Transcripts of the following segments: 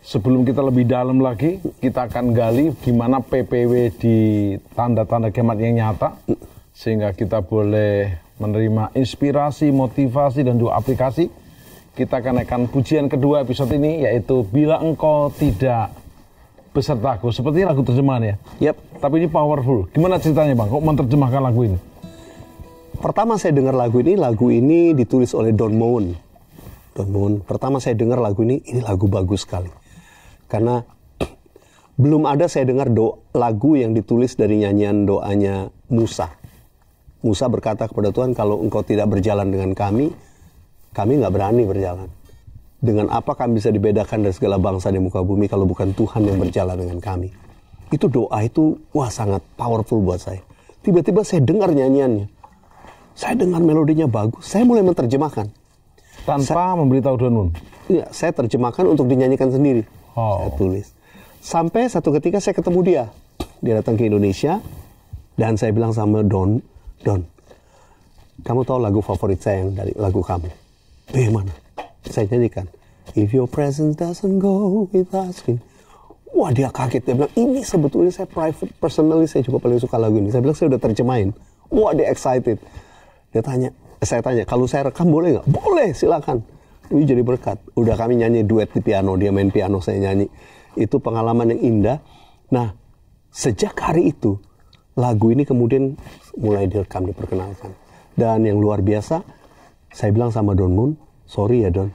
Sebelum kita lebih dalam lagi, kita akan gali gimana PPW di tanda-tanda kiamat yang nyata, sehingga kita boleh menerima inspirasi, motivasi, dan juga aplikasi. Kita akan naikkan pujian kedua episode ini, yaitu Bila Engkau Tidak Besertaku. Seperti lagu terjemahan ya? Yep. Tapi ini powerful. Gimana ceritanya Bang, kok menerjemahkan lagu ini? Pertama saya dengar lagu ini ditulis oleh Don Moen. Pertama saya dengar lagu ini lagu bagus sekali. Karena belum ada saya dengar lagu yang ditulis dari nyanyian doanya Musa. Musa berkata kepada Tuhan, kalau engkau tidak berjalan dengan kami nggak berani berjalan. Dengan apa kami bisa dibedakan dari segala bangsa di muka bumi kalau bukan Tuhan yang berjalan dengan kami. Itu doa itu, sangat powerful buat saya. Tiba-tiba saya dengar nyanyiannya. Saya dengar melodinya bagus. Saya mulai menerjemahkan. Tanpa memberitahu Don Moen? Iya, saya terjemahkan untuk dinyanyikan sendiri. Saya tulis. Sampai satu ketika saya ketemu dia. Dia datang ke Indonesia. Dan saya bilang sama Don, kamu tahu lagu favorit saya yang dari lagu kamu? Bagaimana? Saya nyanyikan. If your presence doesn't go with us. Wah, dia kaget. Dia bilang, ini sebetulnya saya personally saya juga paling suka lagu ini. Saya bilang, saya udah terjemahin. Wah, dia excited. Saya tanya, kalau saya rekam boleh nggak? Boleh, silakan. Ini jadi berkat. Udah kami nyanyi duet di piano. Dia main piano, saya nyanyi. Itu pengalaman yang indah. Nah, sejak hari itu, lagu ini kemudian mulai direkam, diperkenalkan. Dan yang luar biasa, saya bilang sama Don Moen, sorry ya Don,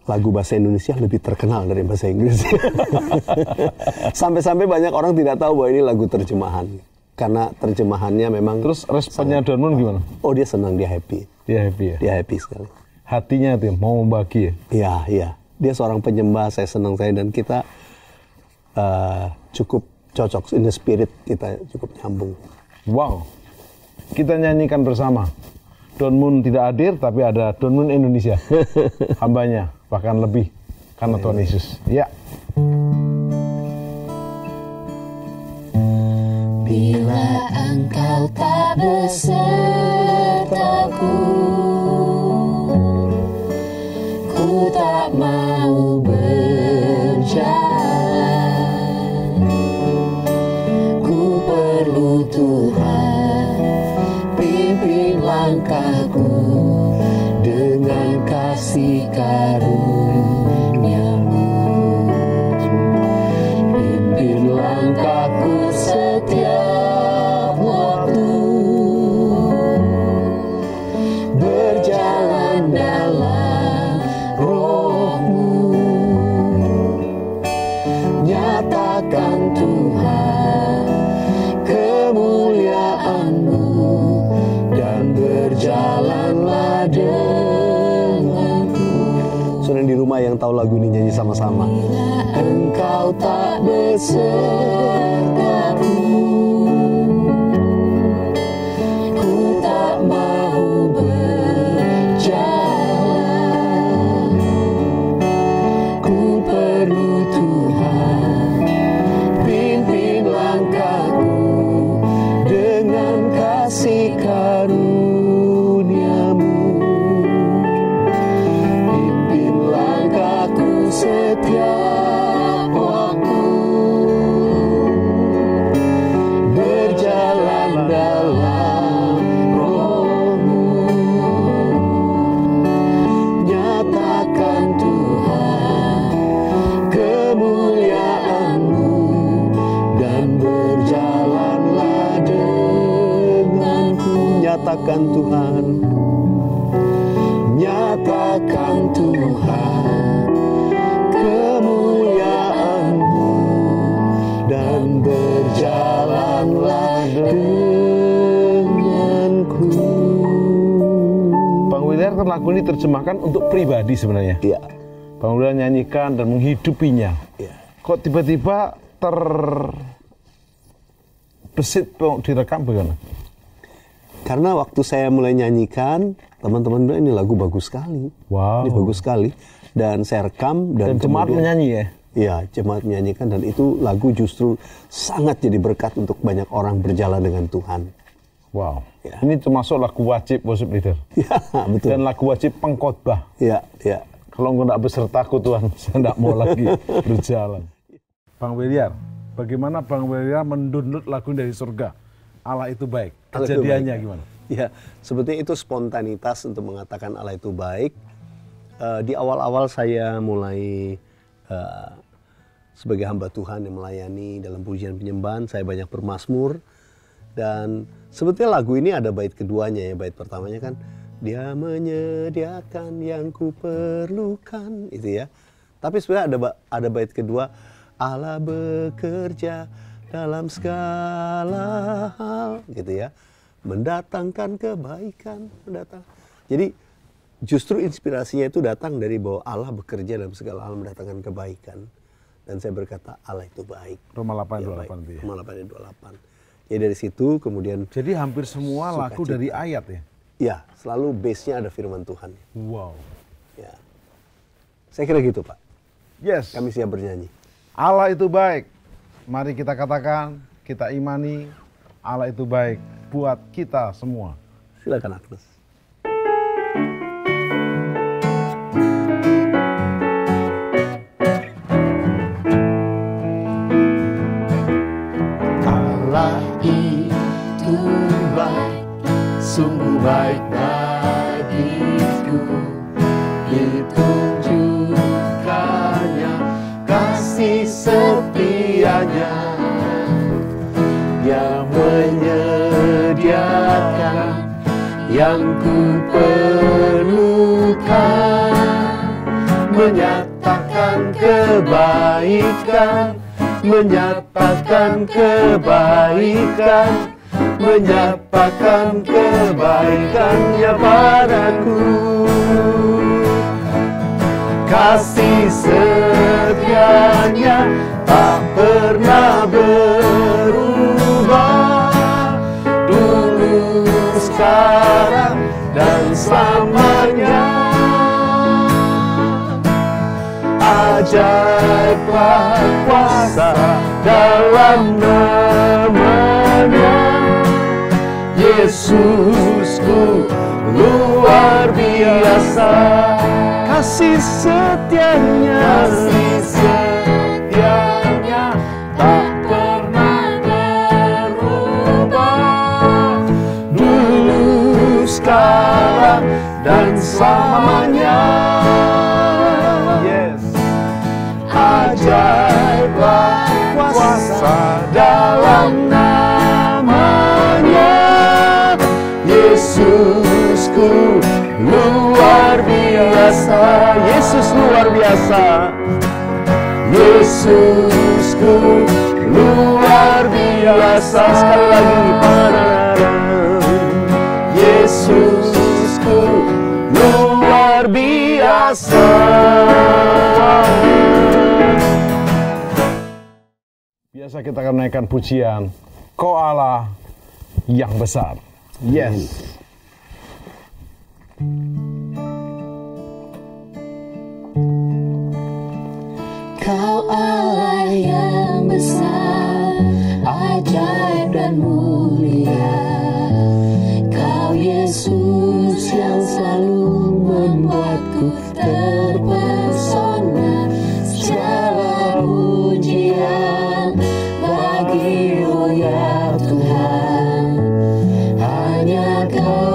lagu bahasa Indonesia lebih terkenal dari bahasa Inggris. Sampai-sampai banyak orang tidak tahu bahwa ini lagu terjemahan. Karena terjemahannya memang... Terus responnya Don Moen gimana? Oh, dia senang, dia happy. Dia happy ya? Dia happy sekali. Hatinya itu mau membagi ya? Iya. Dia seorang penyembah, saya senang dan kita cukup cocok. In the spirit kita cukup nyambung. Wow. Kita nyanyikan bersama. Don Moen tidak hadir, tapi ada Don Moen Indonesia. Hambanya, bahkan lebih. Karena Tuhan Yesus. Ya. Bila engkau tak besertaku, ku tak mau berjalan. Ku perlu Tuhan, pimpin langkahku dengan kasih karunia-Mu. Pimpin langkahku setiap waktu, berjalan dalam Roh-Mu. Nyatakan Tuhan kemuliaan-Mu, dan berjalanlah denganku. Saudara di rumah yang tahu lagu ini nyanyi sama-sama. Engkau tak besertaku, ku tak mau berjalan. Ku perlu Tuhan, pimpin langkahku dengan kasih karunia-Mu. Pimpin langkahku setiap waktu, berjalan dalam Roh-Mu. Nyatakan Tuhan kemuliaan-Mu, dan berjalanlah denganku. Nyatakan Tuhan. Nyatakan Tuhan kemuliaan-Mu, dan berjalanlah denganku. Bang William kan lagu ini terjemahkan untuk pribadi sebenarnya. Iya. Bang William nyanyikan dan menghidupinya. Iya. Kok tiba-tiba terbesit direkam bagaimana? Karena waktu saya mulai nyanyikan, teman-teman bilang ini lagu bagus sekali. Wow. Ini bagus sekali. Dan saya rekam dan jemaat kemudian, menyanyi ya? Iya, jemaat menyanyikan, dan itu lagu justru sangat jadi berkat untuk banyak orang berjalan dengan Tuhan. Wow. Ya. Ini termasuk lagu wajib worship leader. Ya, betul. Dan lagu wajib pengkhotbah. Iya, iya. Kalau engkau tidak besertaku Tuhan, saya tidak mau lagi berjalan. Bang William, bagaimana Bang William mendownload lagu dari surga? Allah itu baik. Kejadiannya gimana? Ya, sebetulnya itu spontanitas untuk mengatakan Allah itu baik. Di awal-awal saya mulai sebagai hamba Tuhan yang melayani dalam pujian penyembahan, saya banyak bermazmur. Dan sebetulnya lagu ini ada bait keduanya ya. Bait pertamanya kan, Dia menyediakan yang kuperlukan, itu ya. Tapi sebenarnya ada bait kedua, Allah bekerja dalam segala hal, gitu ya. Mendatangkan kebaikan, Jadi justru inspirasinya itu datang dari bahwa Allah bekerja dalam segala hal mendatangkan kebaikan. Dan saya berkata Allah itu baik. Roma 8:28 itu ya. Roma 8:28. Ya dari situ kemudian. Jadi hampir semua lagu dari ayat ya? Ya, selalu base-nya ada firman Tuhan. Wow. Ya. Saya kira gitu Pak. Yes. Kami siap bernyanyi. Allah itu baik. Mari kita katakan, kita imani, Allah itu baik buat kita semua. Silakan Agnes. Allah itu baik, sungguh baik bagiku. Ditunjukkannya kasih setianya, Dia menyediakan yang kuperlukan, menyatakan kebaikan, menyatakan kebaikan, menyatakan kebaikannya padaku. Kasih setianya tak pernah berubah, dulu, sekarang, dan selamanya. Ajaiblah kuasa dalam namanya, Yesusku luar biasa. Kasih setianya, tak pernah berubah, dulu, sekarang, dan selamanya. Yes. Ajaiblah kuasa dalam namanya, Yesusku luar biasa. Yesus luar biasa, Yesusku luar biasa. Sekali lagi pada Yesusku luar biasa. Biasa kita akan menaikkan pujian, Kau Allah yang besar. Yes. Kau Allah yang besar, ajaib dan mulia. Kau Yesus yang selalu membuatku terpesona. Segala pujian bagi-Mu ya Tuhan, hanya Kau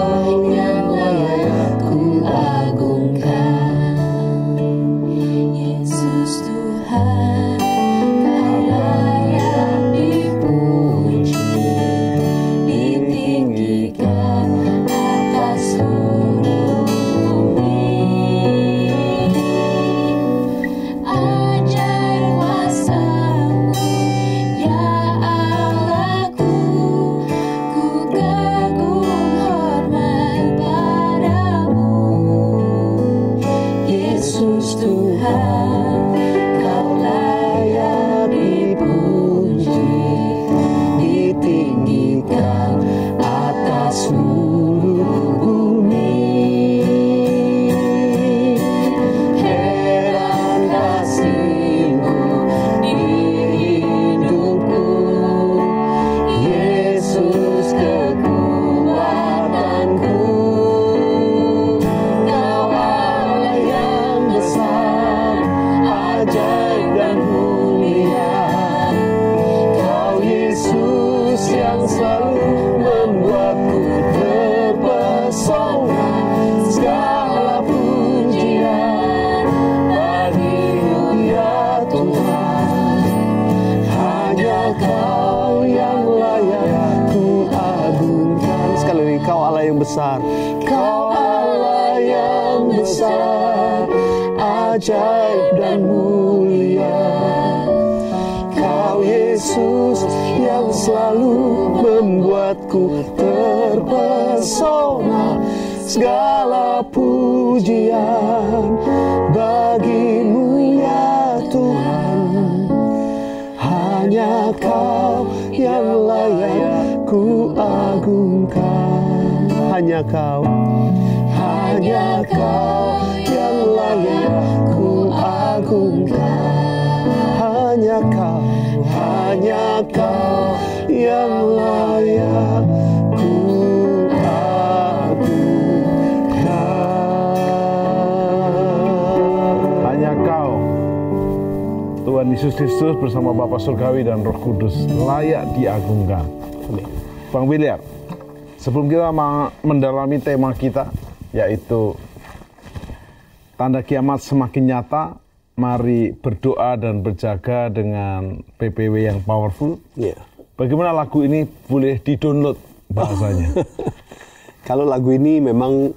besar. Kau Allah yang besar, ajaib dan mulia. Kau Yesus yang selalu membuatku terpesona. Segala pujian bagimu ya Tuhan. Hanya Kau yang layak ku agungkan. Hanya Kau Hanya Kau yang layak ku agungkan. Hanya Kau yang layak ku agungkan. Hanya Kau, Tuhan Yesus Kristus bersama Bapa Surgawi dan Roh Kudus layak diagungkan. Amin. Bang William, sebelum kita mendalami tema kita, yaitu tanda kiamat semakin nyata, mari berdoa dan berjaga dengan PPW yang powerful. Ya. Bagaimana lagu ini boleh di-download bahasanya? Kalau lagu ini memang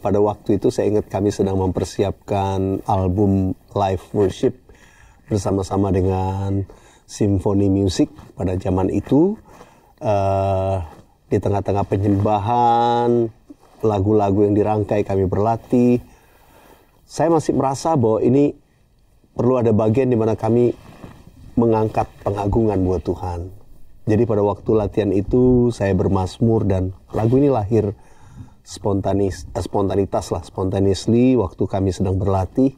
pada waktu itu saya ingat kami sedang mempersiapkan album live worship bersama-sama dengan Symphony Music pada zaman itu. Di tengah-tengah penyembahan, lagu-lagu yang dirangkai kami berlatih. Saya masih merasa bahwa ini perlu ada bagian di mana kami mengangkat pengagungan buat Tuhan. Jadi pada waktu latihan itu saya bermazmur dan lagu ini lahir spontaneously waktu kami sedang berlatih.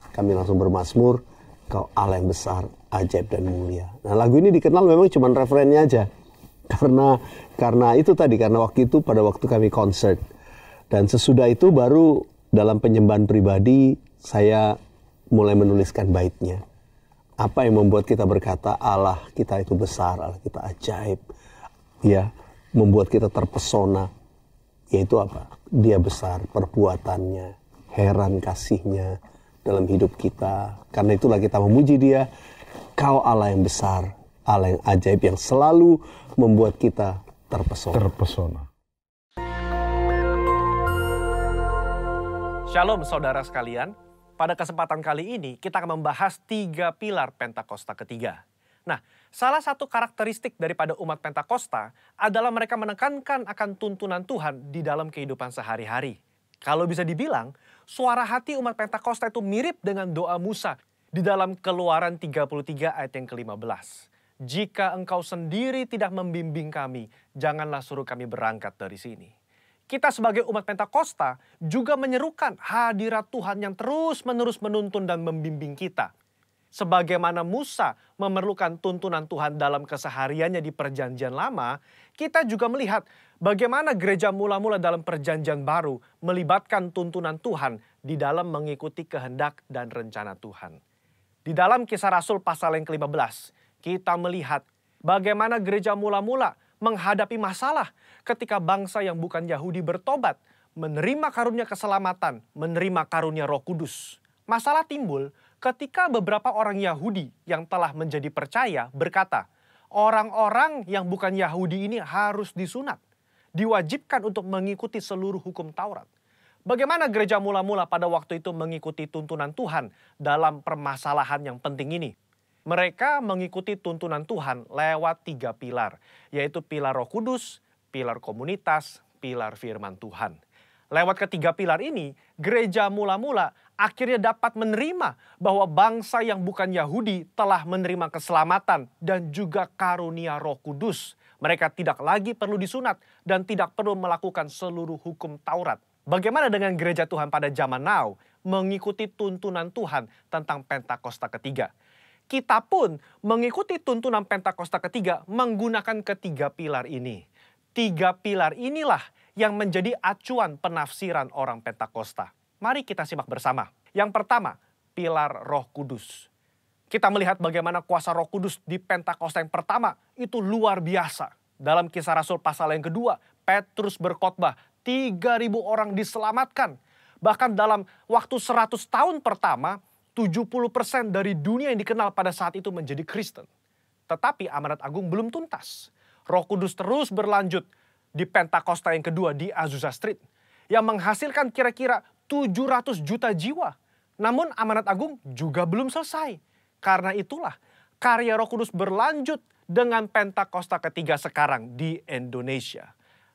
Kami langsung bermazmur, Kau Allah yang besar, ajaib dan mulia. Nah lagu ini dikenal memang cuma referennya aja. Karena itu tadi, karena waktu itu pada waktu kami konser. Dan sesudah itu baru dalam penyembahan pribadi saya mulai menuliskan baitnya. Apa yang membuat kita berkata Allah kita itu besar, Allah kita ajaib, ya, membuat kita terpesona, yaitu apa? Dia besar perbuatannya, heran kasihnya dalam hidup kita. Karena itulah kita memuji Dia. Kau Allah yang besar, Allah yang ajaib yang selalu membuat kita terpesona. Shalom saudara sekalian. Pada kesempatan kali ini kita akan membahas 3 pilar Pentakosta ketiga. Nah, salah satu karakteristik daripada umat Pentakosta adalah mereka menekankan akan tuntunan Tuhan di dalam kehidupan sehari-hari. Kalau bisa dibilang, suara hati umat Pentakosta itu mirip dengan doa Musa di dalam Keluaran 33 ayat yang ke-15. Jika engkau sendiri tidak membimbing kami, janganlah suruh kami berangkat dari sini. Kita sebagai umat Pentakosta juga menyerukan hadirat Tuhan yang terus-menerus menuntun dan membimbing kita. Sebagaimana Musa memerlukan tuntunan Tuhan dalam kesehariannya di Perjanjian Lama, kita juga melihat bagaimana gereja mula-mula dalam Perjanjian Baru melibatkan tuntunan Tuhan di dalam mengikuti kehendak dan rencana Tuhan. Di dalam Kisah Rasul pasal yang ke-15, kita melihat bagaimana gereja mula-mula menghadapi masalah ketika bangsa yang bukan Yahudi bertobat, menerima karunia keselamatan, menerima karunia Roh Kudus. Masalah timbul ketika beberapa orang Yahudi yang telah menjadi percaya berkata, orang-orang yang bukan Yahudi ini harus disunat, diwajibkan untuk mengikuti seluruh hukum Taurat. Bagaimana gereja mula-mula pada waktu itu mengikuti tuntunan Tuhan dalam permasalahan yang penting ini? Mereka mengikuti tuntunan Tuhan lewat 3 pilar, yaitu pilar Roh Kudus, pilar komunitas, pilar firman Tuhan. Lewat ketiga pilar ini, gereja mula-mula akhirnya dapat menerima bahwa bangsa yang bukan Yahudi telah menerima keselamatan dan juga karunia Roh Kudus. Mereka tidak lagi perlu disunat dan tidak perlu melakukan seluruh hukum Taurat. Bagaimana dengan gereja Tuhan pada zaman now mengikuti tuntunan Tuhan tentang Pentakosta ketiga? Kita pun mengikuti tuntunan Pentakosta ketiga menggunakan ketiga pilar ini. 3 pilar inilah yang menjadi acuan penafsiran orang Pentakosta. Mari kita simak bersama. Yang pertama, pilar Roh Kudus. Kita melihat bagaimana kuasa Roh Kudus di Pentakosta yang pertama itu luar biasa. Dalam Kisah Rasul pasal yang kedua, Petrus berkhotbah, 3.000 orang diselamatkan. Bahkan dalam waktu 100 tahun pertama, 70% dari dunia yang dikenal pada saat itu menjadi Kristen. Tetapi amanat agung belum tuntas. Roh Kudus terus berlanjut di Pentakosta yang kedua di Azusa Street yang menghasilkan kira-kira 700 juta jiwa. Namun amanat agung juga belum selesai. Karena itulah karya Roh Kudus berlanjut dengan Pentakosta ketiga sekarang di Indonesia.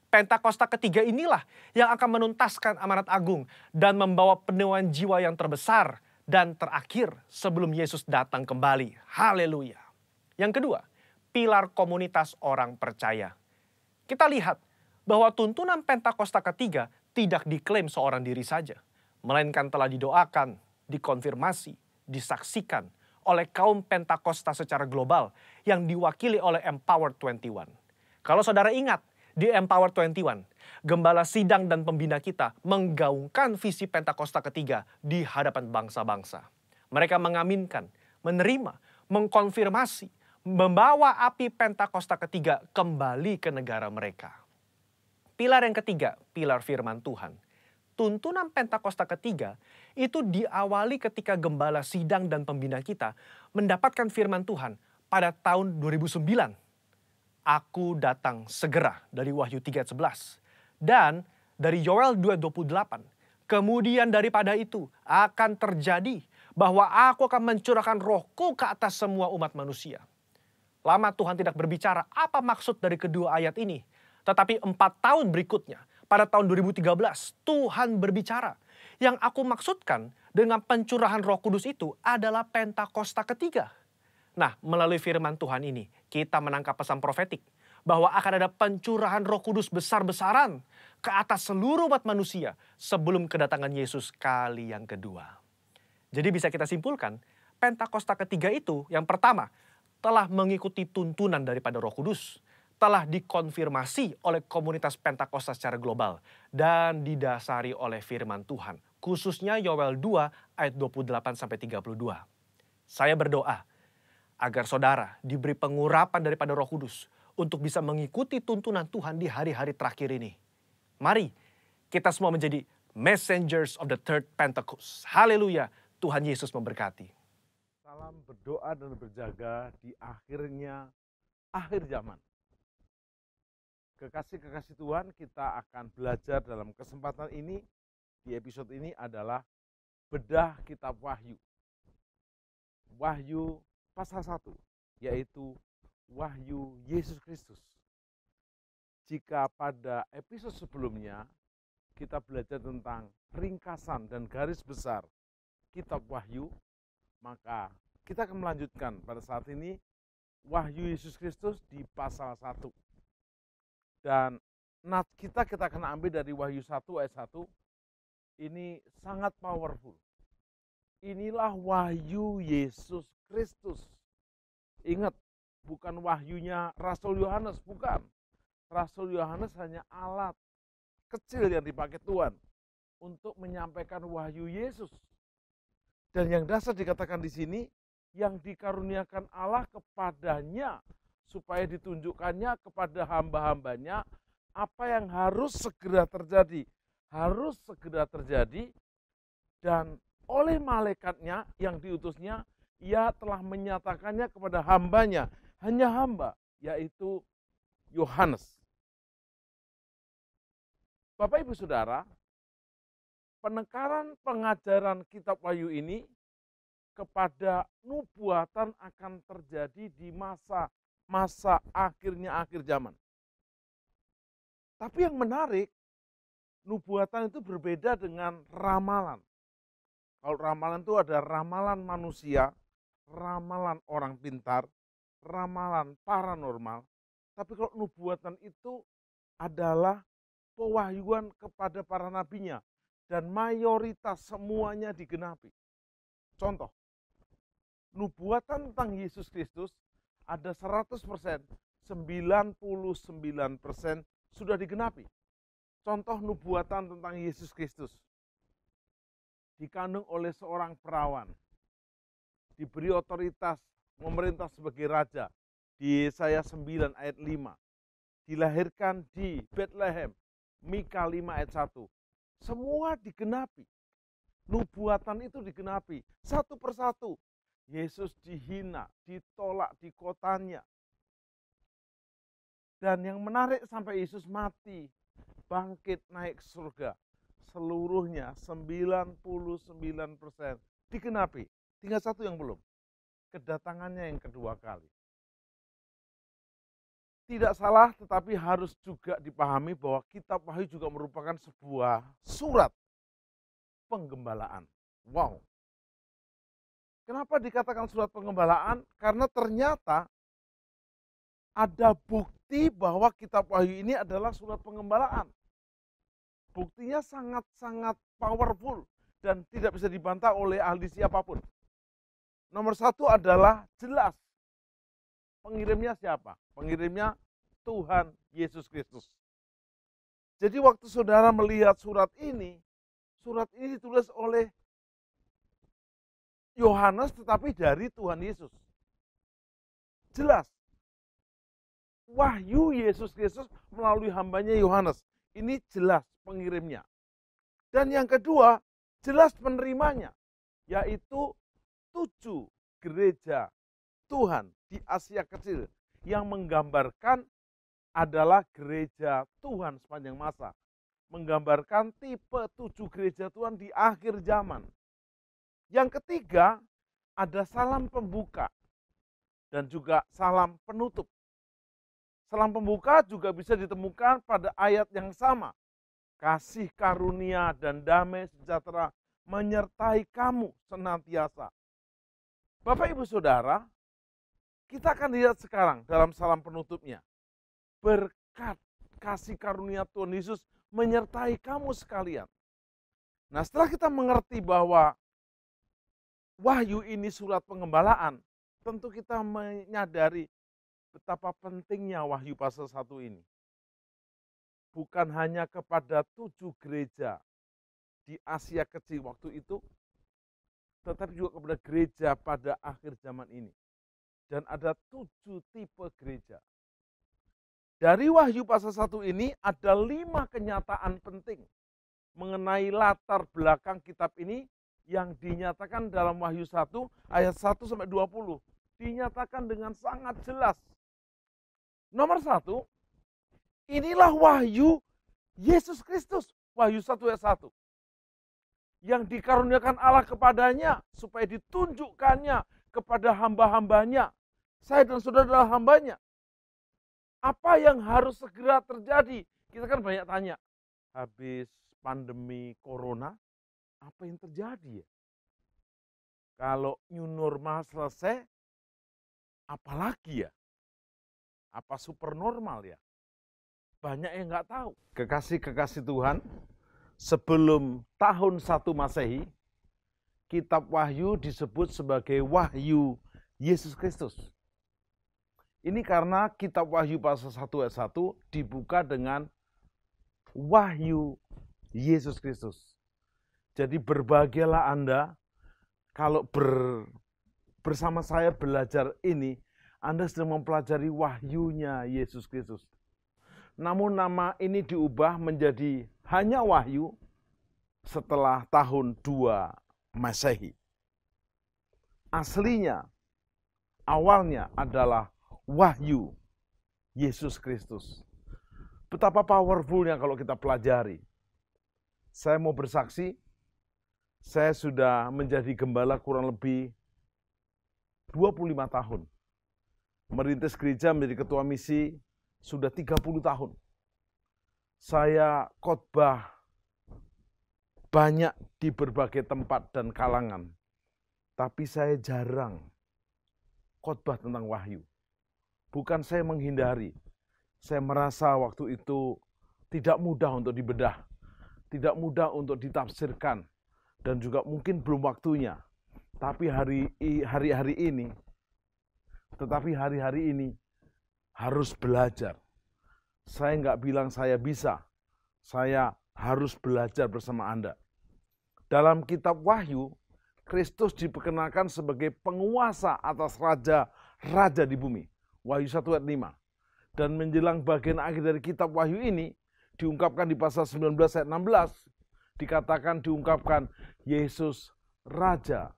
Pentakosta ketiga inilah yang akan menuntaskan amanat agung dan membawa penuaian jiwa yang terbesar dan terakhir sebelum Yesus datang kembali. Haleluya. Yang kedua, pilar komunitas orang percaya. Kita lihat bahwa tuntunan Pentakosta ketiga tidak diklaim seorang diri saja, melainkan telah didoakan, dikonfirmasi, disaksikan oleh kaum Pentakosta secara global yang diwakili oleh Empower 21. Kalau saudara ingat, di Empower 21, gembala sidang dan pembina kita menggaungkan visi Pentakosta ketiga di hadapan bangsa-bangsa. Mereka mengaminkan, menerima, mengkonfirmasi, membawa api Pentakosta ketiga kembali ke negara mereka. Pilar yang ketiga, pilar firman Tuhan. Tuntunan Pentakosta ketiga itu diawali ketika gembala sidang dan pembina kita mendapatkan firman Tuhan pada tahun 2009. Aku datang segera dari Wahyu 3:11 dan dari Yoel 2:28. Kemudian daripada itu akan terjadi bahwa aku akan mencurahkan rohku ke atas semua umat manusia. Lama Tuhan tidak berbicara apa maksud dari kedua ayat ini. Tetapi 4 tahun berikutnya, pada tahun 2013, Tuhan berbicara. Yang aku maksudkan dengan pencurahan Roh Kudus itu adalah Pentakosta ketiga. Nah, melalui firman Tuhan ini, kita menangkap pesan profetik bahwa akan ada pencurahan Roh Kudus besar-besaran ke atas seluruh umat manusia sebelum kedatangan Yesus kali yang kedua. Jadi bisa kita simpulkan, Pentakosta ketiga itu yang pertama telah mengikuti tuntunan daripada Roh Kudus, telah dikonfirmasi oleh komunitas Pentakosta secara global, dan didasari oleh firman Tuhan, khususnya Yoel 2 ayat 28-32. Saya berdoa agar saudara diberi pengurapan daripada Roh Kudus untuk bisa mengikuti tuntunan Tuhan di hari-hari terakhir ini. Mari kita semua menjadi messengers of the third Pentecost. Haleluya, Tuhan Yesus memberkati. Salam berdoa dan berjaga di akhir zaman. Kekasih-kekasih Tuhan, kita akan belajar dalam kesempatan ini, di episode ini adalah bedah kitab Wahyu. Wahyu pasal 1, yaitu Wahyu Yesus Kristus. Jika pada episode sebelumnya kita belajar tentang ringkasan dan garis besar kitab Wahyu, maka kita akan melanjutkan pada saat ini Wahyu Yesus Kristus di pasal 1. Dan kita akan ambil dari Wahyu 1 ayat 1, ini sangat powerful. Inilah wahyu Yesus Kristus. Ingat, bukan wahyunya Rasul Yohanes, bukan. Rasul Yohanes hanya alat kecil yang dipakai Tuhan untuk menyampaikan wahyu Yesus. Dan yang dasar dikatakan di sini, yang dikaruniakan Allah kepadanya, supaya ditunjukkannya kepada hamba-hambanya apa yang harus segera terjadi. Harus segera terjadi, dan oleh malaikatnya yang diutusnya, ia telah menyatakannya kepada hambanya, hanya hamba, yaitu Yohanes. Bapak Ibu Saudara, penekanan pengajaran kitab Wahyu ini kepada nubuatan akan terjadi di masa akhir zaman. Tapi yang menarik, nubuatan itu berbeda dengan ramalan. Kalau ramalan itu ada ramalan manusia, ramalan orang pintar, ramalan paranormal. Tapi kalau nubuatan itu adalah pewahyuan kepada para nabinya, dan mayoritas semuanya digenapi. Contoh, nubuatan tentang Yesus Kristus ada 100%, 99% sudah digenapi. Contoh nubuatan tentang Yesus Kristus, dikandung oleh seorang perawan, diberi otoritas memerintah sebagai raja, di Yesaya 9 ayat 5, dilahirkan di Bethlehem, Mika 5 ayat 1, semua digenapi. Nubuatan itu digenapi satu persatu. Yesus dihina, ditolak di kotanya. Dan yang menarik sampai Yesus mati, bangkit naik ke surga. Seluruhnya 99% digenapi. Tinggal satu yang belum. Kedatangannya yang kedua kali. Tidak salah, tetapi harus juga dipahami bahwa kitab Wahyu juga merupakan sebuah surat penggembalaan. Wow. Kenapa dikatakan surat penggembalaan? Karena ternyata ada bukti bahwa kitab Wahyu ini adalah surat penggembalaan. Buktinya sangat-sangat powerful dan tidak bisa dibantah oleh ahli siapapun. Nomor satu adalah jelas. Pengirimnya siapa? Pengirimnya Tuhan Yesus Kristus. Jadi waktu saudara melihat surat ini ditulis oleh Yohanes tetapi dari Tuhan Yesus. Jelas. Wahyu Yesus Kristus melalui hambanya Yohanes. Ini jelas pengirimnya. Dan yang kedua, jelas penerimanya. Yaitu 7 gereja Tuhan di Asia Kecil yang menggambarkan adalah gereja Tuhan sepanjang masa. Menggambarkan tipe 7 gereja Tuhan di akhir zaman. Yang ketiga, ada salam pembuka dan juga salam penutup. Salam pembuka juga bisa ditemukan pada ayat yang sama. Kasih karunia dan damai sejahtera menyertai kamu senantiasa. Bapak Ibu Saudara, kita akan lihat sekarang dalam salam penutupnya. Berkat kasih karunia Tuhan Yesus menyertai kamu sekalian. Nah, setelah kita mengerti bahwa Wahyu ini surat penggembalaan, tentu kita menyadari betapa pentingnya Wahyu pasal 1 ini. Bukan hanya kepada 7 gereja di Asia Kecil waktu itu, tetapi juga kepada gereja pada akhir zaman ini. Dan ada 7 tipe gereja. Dari Wahyu pasal 1 ini ada 5 kenyataan penting mengenai latar belakang kitab ini yang dinyatakan dalam Wahyu 1 ayat 1-20. Dinyatakan dengan sangat jelas. Nomor 1, inilah wahyu Yesus Kristus. Wahyu 1 ayat 1. Yang dikaruniakan Allah kepadanya supaya ditunjukkannya kepada hamba-hambanya. Saya dan saudara adalah hambanya. Apa yang harus segera terjadi? Kita kan banyak tanya. Habis pandemi corona, apa yang terjadi ya? Kalau new normal selesai, apalagi ya? Apa super normal ya? Banyak yang nggak tahu. Kekasih-kekasih Tuhan, sebelum tahun 1 Masehi, kitab Wahyu disebut sebagai Wahyu Yesus Kristus. Ini karena kitab Wahyu pasal 1 ayat 1 dibuka dengan Wahyu Yesus Kristus. Jadi berbahagialah Anda kalau bersama saya belajar ini, Anda sedang mempelajari wahyunya Yesus Kristus. Namun nama ini diubah menjadi hanya wahyu setelah tahun 2 Masehi. Aslinya, awalnya adalah wahyu Yesus Kristus. Betapa powerfulnya kalau kita pelajari. Saya mau bersaksi, saya sudah menjadi gembala kurang lebih 25 tahun. Merintis gereja menjadi ketua misi sudah 30 tahun. Saya khotbah banyak di berbagai tempat dan kalangan. Tapi saya jarang khotbah tentang wahyu. Bukan saya menghindari. Saya merasa waktu itu tidak mudah untuk dibedah. Tidak mudah untuk ditafsirkan. Dan juga mungkin belum waktunya. Tapi hari-hari ini harus belajar. Saya nggak bilang saya bisa. Saya harus belajar bersama Anda. Dalam kitab Wahyu, Kristus diperkenalkan sebagai penguasa atas raja-raja di bumi. Wahyu 1 ayat 5. Dan menjelang bagian akhir dari kitab Wahyu ini, diungkapkan di pasal 19 ayat 16, diungkapkan Yesus Raja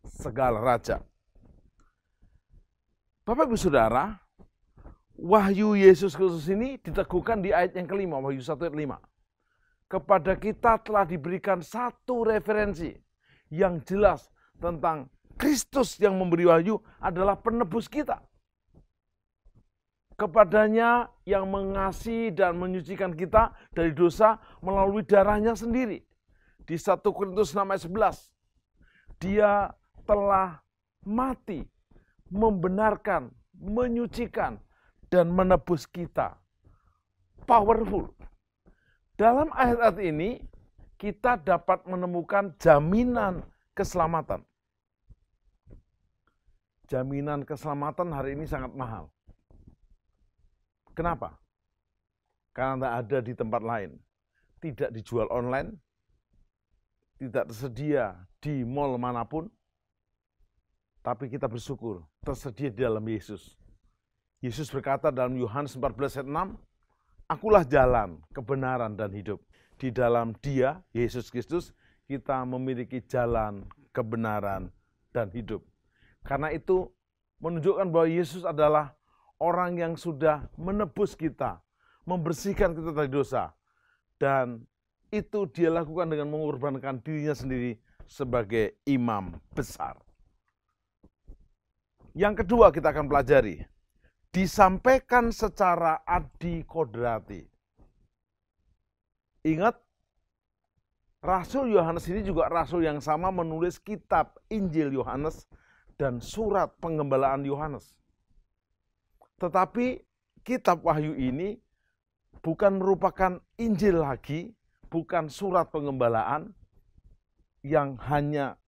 segala raja. Bapak Ibu Saudara, wahyu Yesus Kristus ini diteguhkan di ayat yang kelima, Wahyu 1 ayat 5. Kepada kita telah diberikan satu referensi yang jelas tentang Kristus yang memberi wahyu adalah penebus kita. Kepadanya yang mengasihi dan menyucikan kita dari dosa melalui darahnya sendiri. Di 1 Korintus 6 ayat 11. Dia telah mati, membenarkan, menyucikan, dan menebus kita. Powerful. Dalam ayat-ayat ini, kita dapat menemukan jaminan keselamatan. Jaminan keselamatan hari ini sangat mahal. Kenapa? Karena tidak ada di tempat lain. Tidak dijual online, tidak tersedia di mall manapun, tapi kita bersyukur tersedia di dalam Yesus. Yesus berkata dalam Yohanes 14 ayat 6, Akulah jalan, kebenaran, dan hidup. Di dalam Dia, Yesus Kristus, kita memiliki jalan, kebenaran, dan hidup. Karena itu menunjukkan bahwa Yesus adalah orang yang sudah menebus kita, membersihkan kita dari dosa. Dan itu dia lakukan dengan mengorbankan dirinya sendiri sebagai imam besar. Yang kedua kita akan pelajari, disampaikan secara adikodrati. Ingat, Rasul Yohanes ini juga rasul yang sama menulis kitab Injil Yohanes dan surat pengembalaan Yohanes. Tetapi kitab Wahyu ini bukan merupakan Injil lagi, bukan surat pengembalaan yang hanya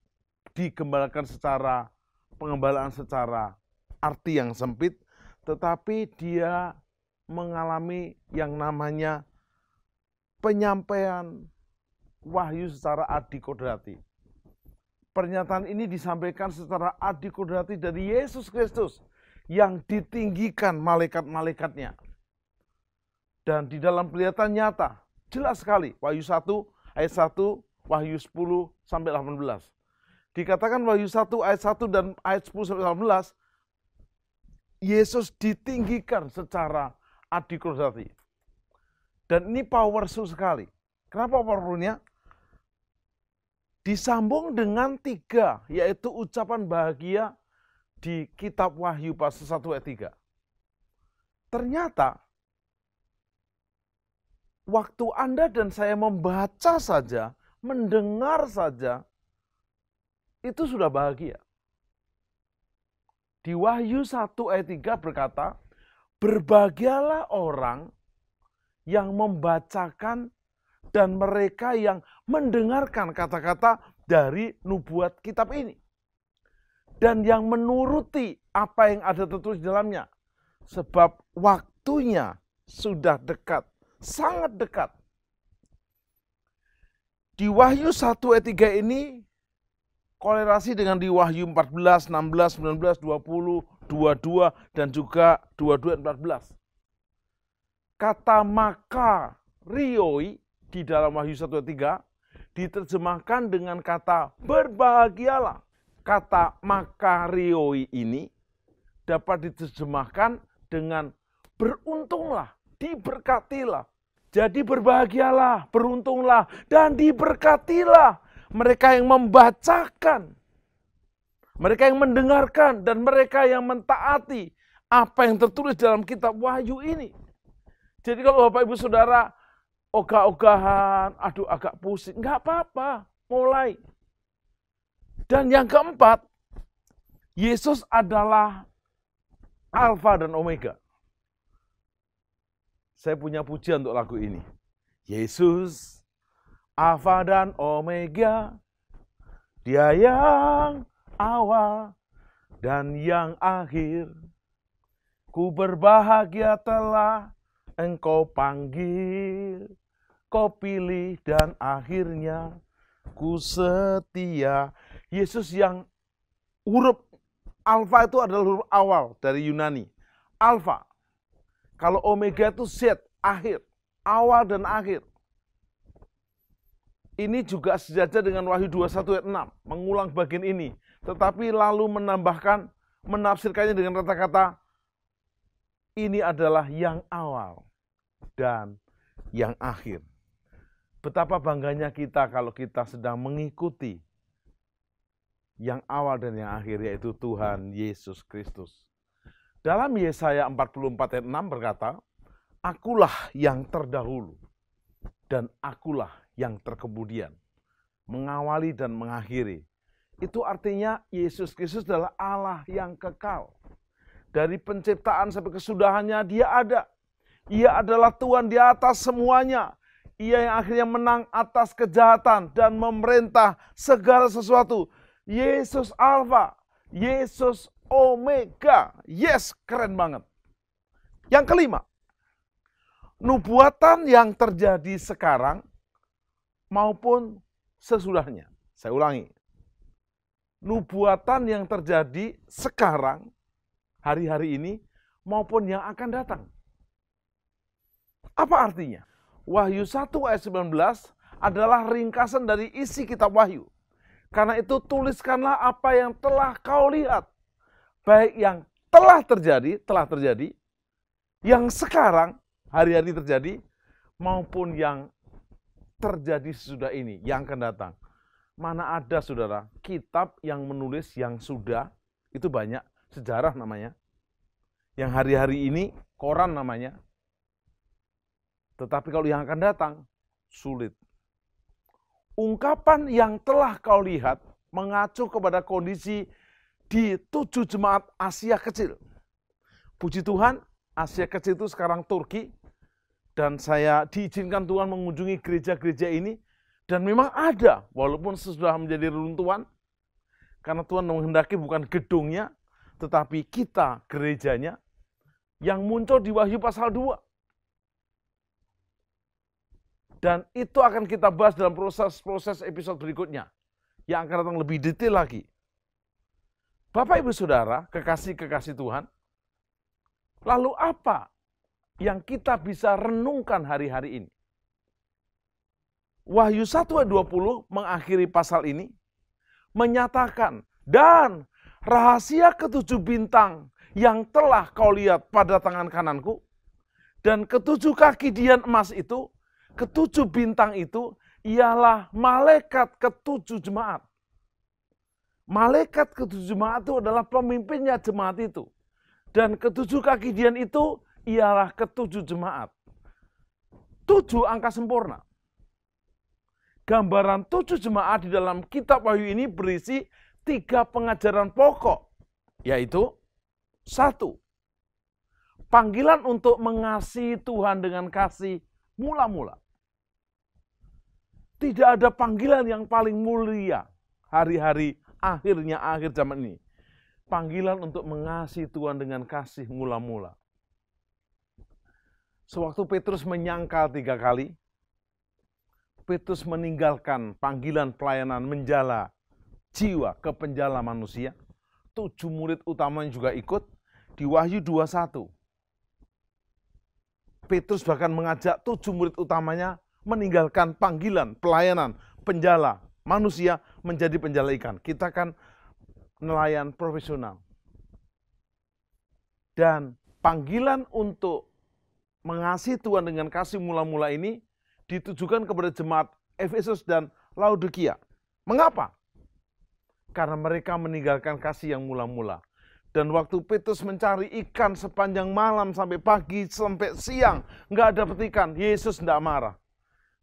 digembalakan secara pengembalaan secara arti yang sempit, tetapi dia mengalami yang namanya penyampaian wahyu secara adikodrati. Pernyataan ini disampaikan secara adikodrati dari Yesus Kristus yang ditinggikan malaikat-malaikatnya. Dan di dalam kelihatan nyata, jelas sekali, Wahyu 1 ayat 1, Wahyu 10 sampai 18. Dikatakan Wahyu 1 ayat 1 dan ayat 10 sampai 18, Yesus ditinggikan secara adikodrati. Dan ini powerful sekali. Kenapa powerfulnya? Disambung dengan 3, yaitu ucapan bahagia di kitab Wahyu pasal 1 ayat 3. Ternyata, waktu Anda dan saya membaca saja, mendengar saja, itu sudah bahagia. Di Wahyu 1 ayat 3 berkata, berbahagialah orang yang membacakan dan mereka yang mendengarkan kata-kata dari nubuat kitab ini. Dan yang menuruti apa yang ada tertulis di dalamnya. Sebab waktunya sudah dekat, sangat dekat. Di Wahyu 1 ayat 3 ini, kolerasi dengan di Wahyu 14, 16, 19, 20, 22, dan juga 22 dan 14. Kata makarioi di dalam Wahyu 1 ayat 3 diterjemahkan dengan kata berbahagialah. Kata makarioi ini dapat diterjemahkan dengan beruntunglah, diberkatilah. Jadi berbahagialah, beruntunglah, dan diberkatilah mereka yang membacakan, mereka yang mendengarkan, dan mereka yang mentaati apa yang tertulis dalam kitab Wahyu ini. Jadi kalau Bapak Ibu Saudara ogah-ogahan, aduh agak pusing, nggak apa-apa, mulai. Dan yang keempat, Yesus adalah Alfa dan Omega. Saya punya pujian untuk lagu ini. Yesus, Alfa dan Omega, Dia yang awal dan yang akhir. Ku berbahagia telah Engkau panggil, Kau pilih dan akhirnya ku setia. Yesus yang huruf Alfa itu adalah huruf awal dari Yunani. Alfa. Kalau Omega itu Z, akhir. Awal dan akhir. Ini juga sejajar dengan Wahyu 21 ayat 6. Mengulang bagian ini. Tetapi lalu menambahkan, menafsirkannya dengan kata-kata, ini adalah yang awal dan yang akhir. Betapa bangganya kita kalau kita sedang mengikuti yang awal dan yang akhir, yaitu Tuhan Yesus Kristus. Dalam Yesaya 44 ayat 6 berkata, akulah yang terdahulu dan akulah yang terkemudian, mengawali dan mengakhiri. Itu artinya Yesus Kristus adalah Allah yang kekal. Dari penciptaan sampai kesudahannya dia ada. Ia adalah Tuhan di atas semuanya. Ia yang akhirnya menang atas kejahatan dan memerintah segala sesuatu. Yesus Alfa, Yesus Omega. Yes, keren banget. Yang kelima, nubuatan yang terjadi sekarang maupun sesudahnya. Saya ulangi. Nubuatan yang terjadi sekarang, hari-hari ini, maupun yang akan datang. Apa artinya? Wahyu 1 ayat 19 adalah ringkasan dari isi kitab Wahyu. Karena itu tuliskanlah apa yang telah kau lihat. Baik yang telah terjadi, yang sekarang, hari-hari terjadi, maupun yang terjadi sesudah ini, yang akan datang. Mana ada, saudara, kitab yang menulis yang sudah, itu banyak, sejarah namanya. Yang hari-hari ini, koran namanya. Tetapi kalau yang akan datang, sulit. Ungkapan yang telah kau lihat mengacu kepada kondisi di 7 jemaat Asia Kecil. Puji Tuhan, Asia Kecil itu sekarang Turki. Dan saya diizinkan Tuhan mengunjungi gereja-gereja ini. Dan memang ada, walaupun sudah menjadi reruntuhan. Karena Tuhan menghendaki bukan gedungnya, tetapi kita, gerejanya, yang muncul di Wahyu pasal 2. Dan itu akan kita bahas dalam proses episode berikutnya. Yang akan datang lebih detail lagi. Bapak, Ibu, Saudara, kekasih-kekasih Tuhan. Lalu apa yang kita bisa renungkan hari-hari ini? Wahyu 1 ayat 20 mengakhiri pasal ini. Menyatakan, dan rahasia ketujuh bintang yang telah kau lihat pada tangan kananku. Dan ketujuh kaki dian emas itu, ketujuh bintang itu ialah malaikat ketujuh jemaat. Malaikat ketujuh jemaat itu adalah pemimpinnya jemaat itu. Dan ketujuh kaki dian itu ialah ketujuh jemaat. 7 angka sempurna. Gambaran 7 jemaat di dalam kitab Wahyu ini berisi 3 pengajaran pokok. Yaitu 1. Panggilan untuk mengasihi Tuhan dengan kasih mula-mula. Tidak ada panggilan yang paling mulia hari-hari akhirnya akhir zaman ini. Panggilan untuk mengasihi Tuhan dengan kasih mula-mula. Sewaktu Petrus menyangkal 3 kali, Petrus meninggalkan panggilan pelayanan menjala jiwa ke penjala manusia. 7 murid utamanya juga ikut di Wahyu 21. Petrus bahkan mengajak 7 murid utamanya meninggalkan panggilan, pelayanan, penjala manusia menjadi penjala ikan. Kita kan nelayan profesional. Dan panggilan untuk mengasihi Tuhan dengan kasih mula-mula ini ditujukan kepada jemaat Efesus dan Laodikia. Mengapa? Karena mereka meninggalkan kasih yang mula-mula. Dan waktu Petrus mencari ikan sepanjang malam sampai pagi, sampai siang, nggak dapat ikan, Yesus tidak marah.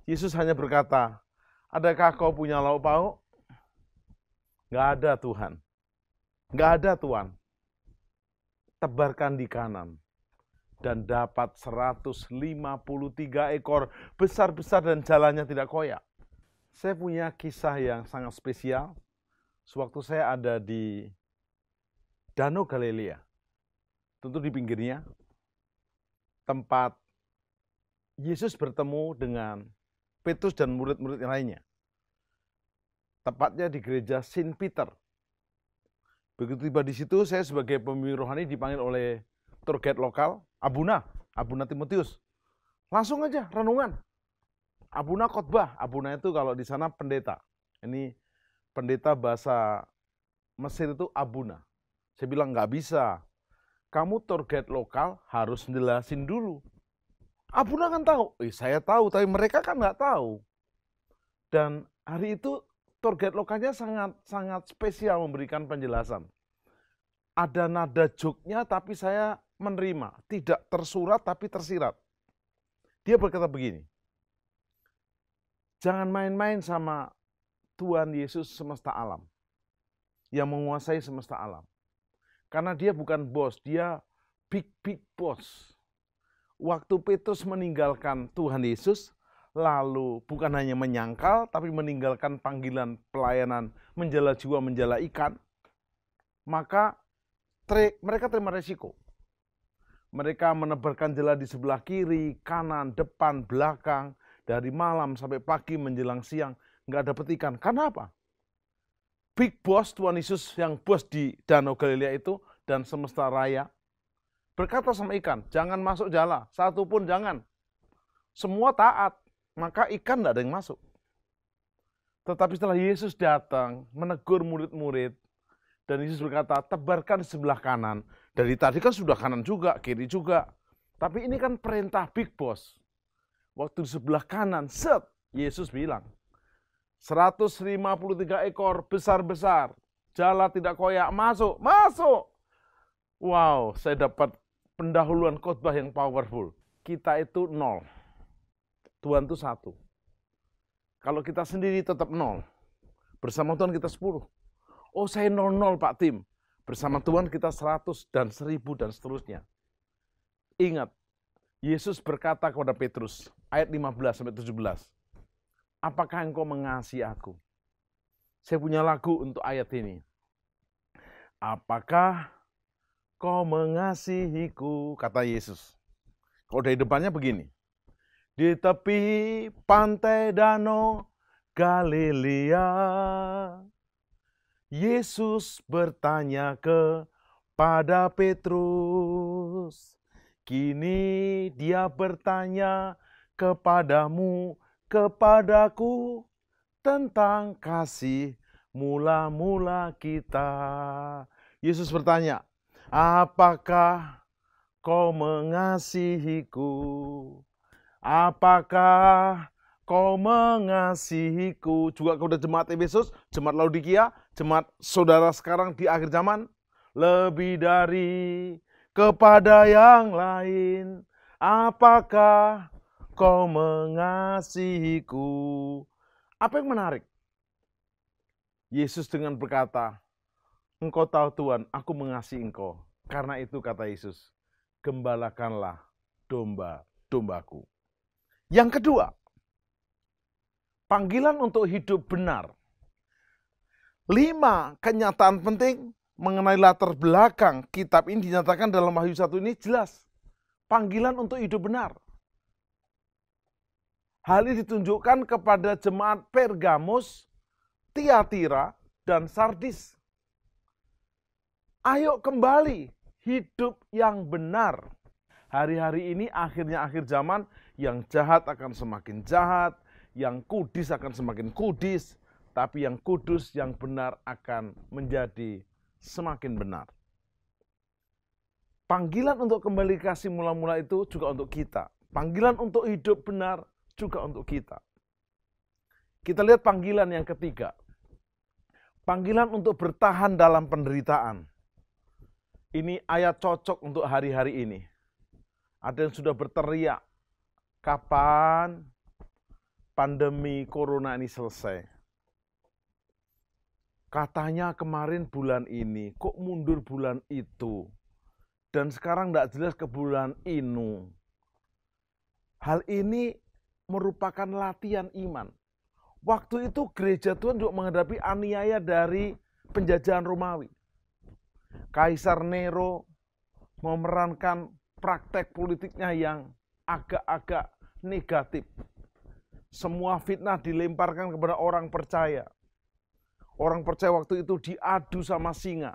Yesus hanya berkata, adakah kau punya lauk pauk? Nggak ada, Tuhan. Nggak ada, Tuhan. Tebarkan di kanan. Dan dapat 153 ekor besar-besar dan jalannya tidak koyak. Saya punya kisah yang sangat spesial. Sewaktu saya ada di Danau Galilea. Tentu di pinggirnya. Tempat Yesus bertemu dengan Petrus dan murid-murid yang lainnya. Tepatnya di gereja Saint Peter. Begitu tiba di situ, saya sebagai pembimbing rohani dipanggil oleh tour guide lokal, Abuna Timotius. Langsung aja renungan. Abuna khotbah. Abuna itu kalau di sana pendeta. Ini pendeta bahasa Mesir itu Abuna. Saya bilang nggak bisa. kamu tour guide lokal harus jelasin dulu. Abuna kan tahu, saya tahu, tapi mereka kan nggak tahu. Dan hari itu tour guide lokalnya sangat spesial memberikan penjelasan. Ada nada joke-nya tapi saya menerima, tidak tersurat tapi tersirat. Dia berkata begini, jangan main-main sama Tuhan Yesus semesta alam, yang menguasai semesta alam. Karena dia bukan bos, dia big boss. Waktu Petrus meninggalkan Tuhan Yesus, lalu bukan hanya menyangkal, tapi meninggalkan panggilan pelayanan menjala jiwa, menjala ikan, maka mereka terima resiko. Mereka menebarkan jala di sebelah kiri, kanan, depan, belakang, dari malam sampai pagi menjelang siang, nggak dapet ikan. Karena apa? Big boss Tuhan Yesus yang bos di Danau Galilea itu dan semesta raya berkata sama ikan, jangan masuk jala, satu pun jangan. Semua taat, maka ikan tidak ada yang masuk. Tetapi setelah Yesus datang, menegur murid-murid, dan Yesus berkata, tebarkan di sebelah kanan. Dari tadi kan sudah kanan juga, kiri juga. Tapi ini kan perintah big boss. Waktu di sebelah kanan, set, Yesus bilang, 153 ekor besar-besar, jala tidak koyak, masuk. Wow, saya dapat pendahuluan khotbah yang powerful. Kita itu 0. Tuhan itu 1. Kalau kita sendiri tetap 0. Bersama Tuhan kita 10. Oh, saya 0 Pak Tim. Bersama Tuhan kita 100 dan 1000 dan seterusnya. Ingat, Yesus berkata kepada Petrus, ayat 15-17. Apakah engkau mengasihi aku? Saya punya lagu untuk ayat ini. Apakah kau mengasihiku, kata Yesus. Kalau dari depannya begini. Di tepi pantai Danau Galilea, Yesus bertanya kepada Petrus. Kini dia bertanya kepadamu, kepadaku, tentang kasih mula-mula kita. Yesus bertanya, apakah kau mengasihiku? Apakah kau mengasihiku? Juga kepada jemaat Efesus, jemaat Laodikia, jemaat saudara sekarang di akhir zaman. Lebih dari kepada yang lain. Apakah kau mengasihiku? Apa yang menarik? Yesus dengan berkata, engkau tahu Tuhan, aku mengasihi engkau. Karena itu kata Yesus, gembalakanlah domba-dombaku. Yang kedua, panggilan untuk hidup benar. 5 kenyataan penting mengenai latar belakang kitab ini dinyatakan dalam Wahyu 1 ini jelas. Panggilan untuk hidup benar. Hal ini ditunjukkan kepada jemaat Pergamus, Tiatira, dan Sardis. Ayo kembali hidup yang benar. Hari-hari ini akhirnya akhir zaman, yang jahat akan semakin jahat, yang kudis akan semakin kudis, tapi yang kudus, yang benar akan menjadi semakin benar. Panggilan untuk kembali kasih mula-mula itu juga untuk kita. Panggilan untuk hidup benar juga untuk kita. Kita lihat panggilan yang ketiga. Panggilan untuk bertahan dalam penderitaan. Ini ayat cocok untuk hari-hari ini. Ada yang sudah berteriak, kapan pandemi corona ini selesai? Katanya kemarin bulan ini, kok mundur bulan itu? Dan sekarang tidak jelas ke bulan ini. Hal ini merupakan latihan iman. Waktu itu gereja Tuhan juga menghadapi aniaya dari penjajahan Romawi. Kaisar Nero memerankan praktek politiknya yang agak-agak negatif. Semua fitnah dilemparkan kepada orang percaya. Orang percaya waktu itu diadu sama singa.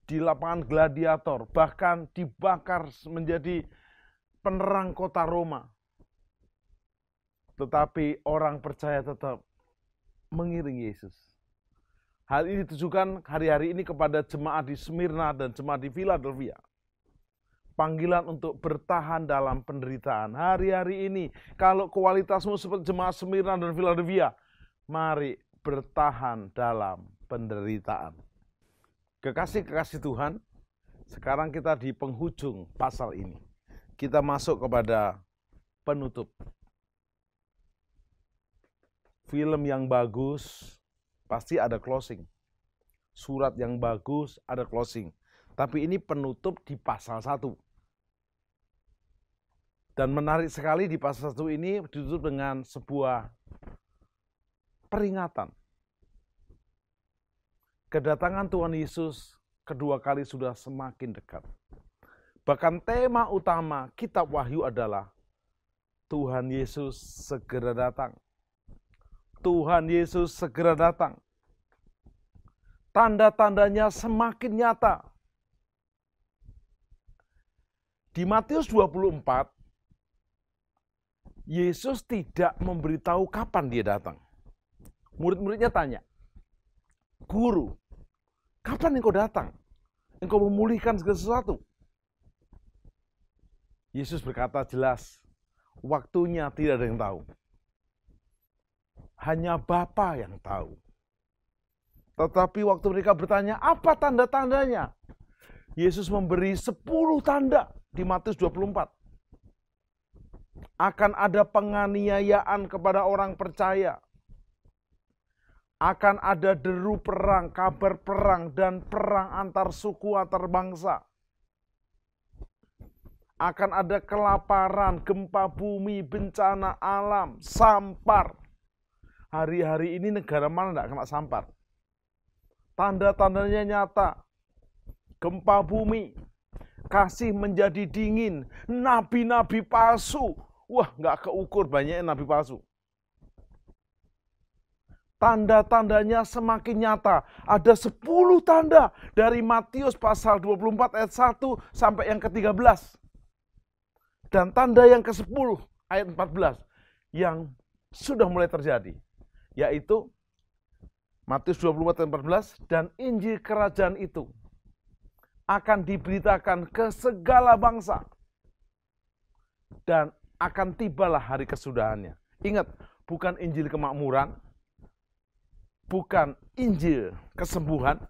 Di lapangan gladiator, bahkan dibakar menjadi penerang kota Roma. Tetapi orang percaya tetap mengiring Yesus. Hal ini ditujukan hari-hari ini kepada jemaat di Smyrna dan jemaat di Philadelphia. Panggilan untuk bertahan dalam penderitaan. Hari-hari ini, kalau kualitasmu seperti jemaat Smyrna dan Philadelphia, mari bertahan dalam penderitaan. Kekasih-kekasih Tuhan, sekarang kita di penghujung pasal ini. Kita masuk kepada penutup. Film yang bagus pasti ada closing. Surat yang bagus ada closing. Tapi ini penutup di pasal 1. Dan menarik sekali di pasal 1 ini ditutup dengan sebuah peringatan. Kedatangan Tuhan Yesus kedua kali sudah semakin dekat. Bahkan tema utama kitab Wahyu adalah Tuhan Yesus segera datang. Tuhan Yesus segera datang. Tanda-tandanya semakin nyata. Di Matius 24, Yesus tidak memberitahu kapan dia datang. Murid-muridnya tanya, Guru, kapan engkau datang? Engkau memulihkan segala sesuatu. Yesus berkata jelas, waktunya tidak ada yang tahu. Hanya Bapa yang tahu. Tetapi waktu mereka bertanya, apa tanda-tandanya? Yesus memberi 10 tanda di Matius 24. Akan ada penganiayaan kepada orang percaya. Akan ada deru perang, kabar perang, dan perang antar suku, antar bangsa. Akan ada kelaparan, gempa bumi, bencana alam, sampar. Hari-hari ini negara mana tidak kena sampar? Tanda-tandanya nyata. Gempa bumi, kasih menjadi dingin, nabi-nabi palsu. Wah, nggak keukur banyaknya nabi palsu. Tanda-tandanya semakin nyata. Ada 10 tanda dari Matius pasal 24 ayat 1 sampai yang ke-13. Dan tanda yang ke-10 ayat 14 yang sudah mulai terjadi. Yaitu Matius 24 ayat 14, dan Injil kerajaan itu akan diberitakan ke segala bangsa. Dan akan tibalah hari kesudahannya. Ingat, bukan Injil kemakmuran, bukan Injil kesembuhan,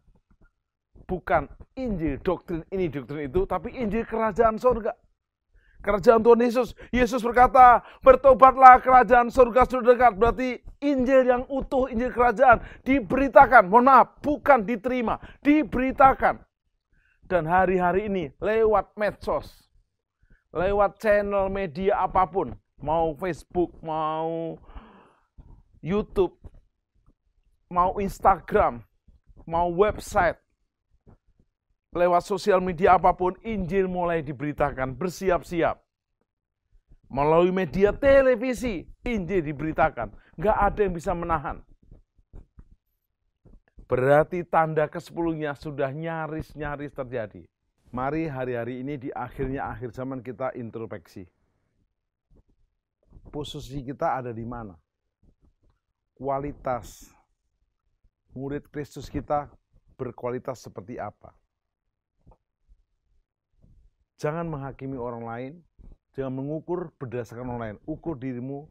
bukan Injil doktrin ini, doktrin itu, tapi Injil kerajaan surga. Kerajaan Tuhan Yesus. Yesus berkata, bertobatlah, kerajaan surga sudah dekat. Berarti Injil yang utuh, Injil kerajaan diberitakan. Mohon maaf, bukan diterima, diberitakan. Dan hari-hari ini lewat medsos, lewat channel media apapun, mau Facebook, mau YouTube, mau Instagram, mau website, lewat sosial media apapun, Injil mulai diberitakan, bersiap-siap. Melalui media televisi, Injil diberitakan. Nggak ada yang bisa menahan. Berarti tanda ke-10-nya sudah nyaris-nyaris terjadi. Mari hari-hari ini di akhir zaman kita introspeksi. Posisi kita ada di mana? Kualitas murid Kristus kita berkualitas seperti apa? Jangan menghakimi orang lain, jangan mengukur berdasarkan orang lain. Ukur dirimu,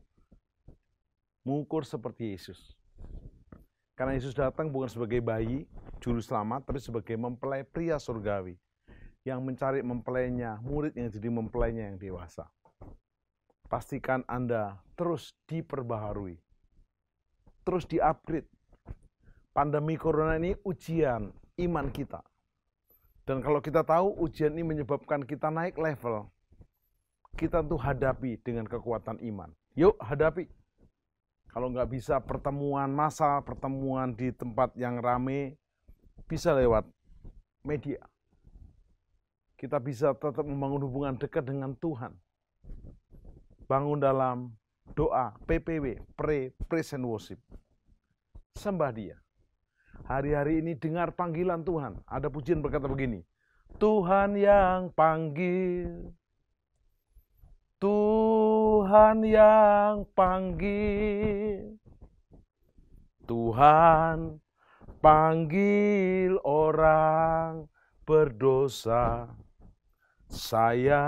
mengukur seperti Yesus. Karena Yesus datang bukan sebagai bayi, juru selamat, tapi sebagai mempelai pria surgawi. Yang mencari mempelainya, murid yang jadi mempelainya yang dewasa. Pastikan Anda terus diperbaharui, terus di-upgrade. Pandemi corona ini ujian iman kita. Dan kalau kita tahu ujian ini menyebabkan kita naik level, kita tuh hadapi dengan kekuatan iman. Yuk hadapi. Kalau nggak bisa pertemuan massal, pertemuan di tempat yang rame, bisa lewat media. Kita bisa tetap membangun hubungan dekat dengan Tuhan. Bangun dalam doa, PPW, praise and worship. Sembah Dia. Hari-hari ini dengar panggilan Tuhan. Ada pujian berkata begini, Tuhan yang panggil, Tuhan yang panggil, Tuhan dipanggil orang berdosa, saya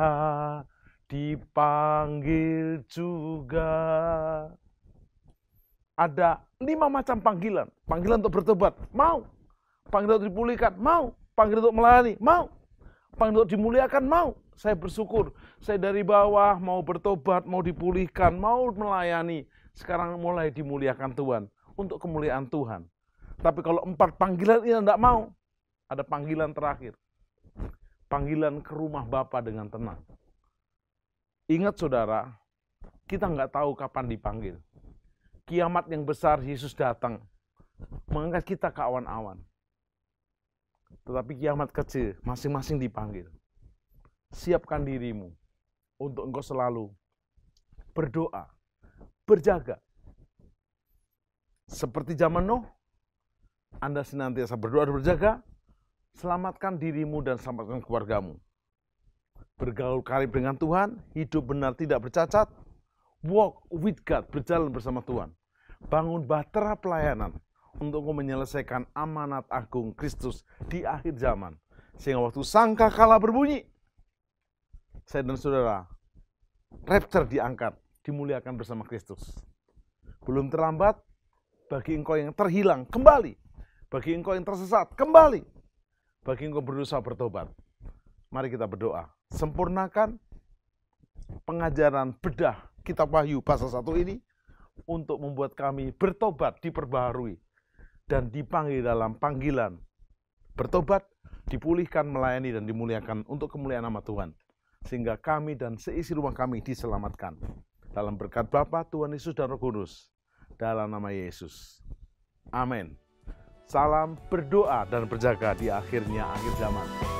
dipanggil juga. Ada 5 macam panggilan. Panggilan untuk bertobat, mau. Panggilan untuk dipulihkan, mau. Panggilan untuk melayani, mau. Panggilan untuk dimuliakan, mau. Saya bersyukur, saya dari bawah mau bertobat, mau dipulihkan, mau melayani. Sekarang mulai dimuliakan Tuhan, untuk kemuliaan Tuhan. Tapi kalau 4 panggilan ini tidak mau, ada panggilan terakhir. Panggilan ke rumah Bapa dengan tenang. Ingat saudara, kita nggak tahu kapan dipanggil. Kiamat yang besar, Yesus datang, mengangkat kita ke awan-awan. Tetapi kiamat kecil, masing-masing dipanggil. Siapkan dirimu untuk engkau selalu berdoa, berjaga. Seperti zaman Nuh, Anda senantiasa berdoa dan berjaga, selamatkan dirimu dan selamatkan keluargamu. Bergaul karib dengan Tuhan, hidup benar tidak bercacat, walk with God, berjalan bersama Tuhan. Bangun bahtera pelayanan untuk menyelesaikan amanat agung Kristus di akhir zaman. Sehingga waktu sangkakala berbunyi, saya dan saudara, rapture diangkat, dimuliakan bersama Kristus. Belum terlambat, bagi engkau yang terhilang, kembali. Bagi engkau yang tersesat, kembali. Bagi engkau berusaha bertobat. Mari kita berdoa. Sempurnakan pengajaran bedah Kitab Wahyu pasal 1 ini untuk membuat kami bertobat, diperbaharui, dan dipanggil dalam panggilan bertobat, dipulihkan, melayani, dan dimuliakan untuk kemuliaan nama Tuhan. Sehingga kami dan seisi rumah kami diselamatkan. Dalam berkat Bapa, Tuhan Yesus, dan Roh Kudus. Dalam nama Yesus. Amin. Salam berdoa dan berjaga di akhir zaman.